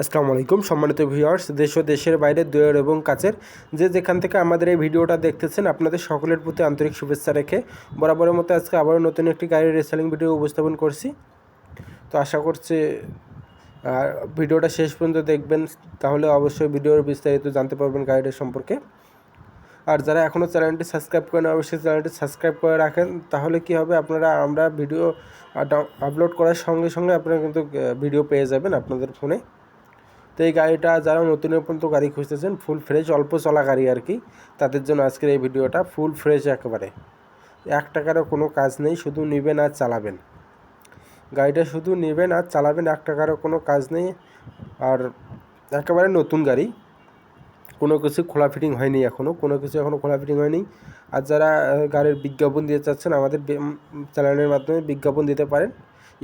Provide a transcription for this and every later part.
আসসালামু আলাইকুম সম্মানিত ভিউয়ার্স, দেশ ও দেশের বাইরে দূরের এবং কাছের যে যেখান থেকে আমাদের এই ভিডিওটা দেখতেছেন, আপনাদের সকলের প্রতি আন্তরিক শুভেচ্ছা রেখে বরাবরের মতো আজকে আবারও নতুন একটি গাড়ির রিসেলিং ভিডিও উপস্থাপন করছি। তো আশা করছি ভিডিওটা শেষ পর্যন্ত দেখবেন, তাহলে অবশ্যই ভিডিওর বিস্তারিত জানতে পারবেন গাড়িটার সম্পর্কে। আর যারা এখনও চ্যানেলটি সাবস্ক্রাইব করেন, অবশ্যই চ্যানেলটি সাবস্ক্রাইব করে রাখেন। তাহলে কি হবে, আমরা ভিডিও আপলোড করার সঙ্গে সঙ্গে আপনারা কিন্তু ভিডিও পেয়ে যাবেন আপনাদের ফোনে। তো এই গাড়িটা যারা নতুন পর্যন্ত গাড়ি খুঁজতেছেন, ফুল ফ্রেশ অল্প চলা গাড়ি আর কি, তাদের জন্য আজকের এই ভিডিওটা ফুল ফ্রেশ একেবারে। 1 টাকারও কোনো কাজ নেই, শুধু নেবেন আর চালাবেন। গাড়িটা শুধু নেবেন আর চালাবেন, 1 টাকারও কোনো কাজ নেই। আর একেবারে নতুন গাড়ি, কোনো কিছু খোলা ফিটিং হয়নি, এখনও খোলা ফিটিং হয়নি। আর যারা গাড়ির বিজ্ঞাপন দিতে চাচ্ছেন, আমাদের চ্যানেলের মাধ্যমে বিজ্ঞাপন দিতে পারেন।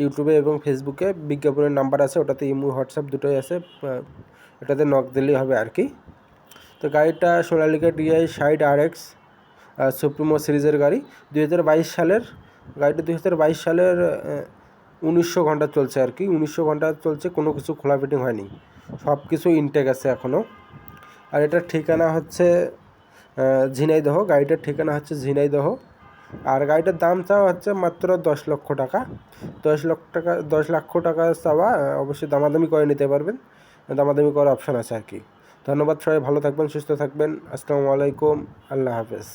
ইউটিউবে এবং ফেসবুকে বিজ্ঞাপনের নাম্বার আছে, ওটাতে ইমো হোয়াটসঅ্যাপ দুটোই আছে, এটাতে নক দিলেই হবে আর কি। তো গাড়িটা সোনালিকা DI 60 RX সুপ্রিমো সিরিজের গাড়ি, 2022 সালের গাড়িটা। 2022 সালের 1900 ঘন্টা চলছে আর কি, 1900 ঘন্টা চলছে, কোনো কিছু খোলা ফিটিং হয়নি, সব কিছু ইনটেক আছে এখনও। আর এটার ঠিকানা হচ্ছে ঝিনাইদহ, গাড়িটার ঠিকানা হচ্ছে ঝিনাইদহ। আর গাড়িটার দাম চাওয়া হচ্ছে মাত্র 10 লক্ষ টাকা। 10 লক্ষ টাকা চাওয়া, অবশ্যই দামাদামি করে নিতে পারবেন, দামাদামি করার অপশান আছে আর কি। ধন্যবাদ, সবাই ভালো থাকবেন, সুস্থ থাকবেন। আসসালামু আলাইকুম, আল্লাহ হাফেজ।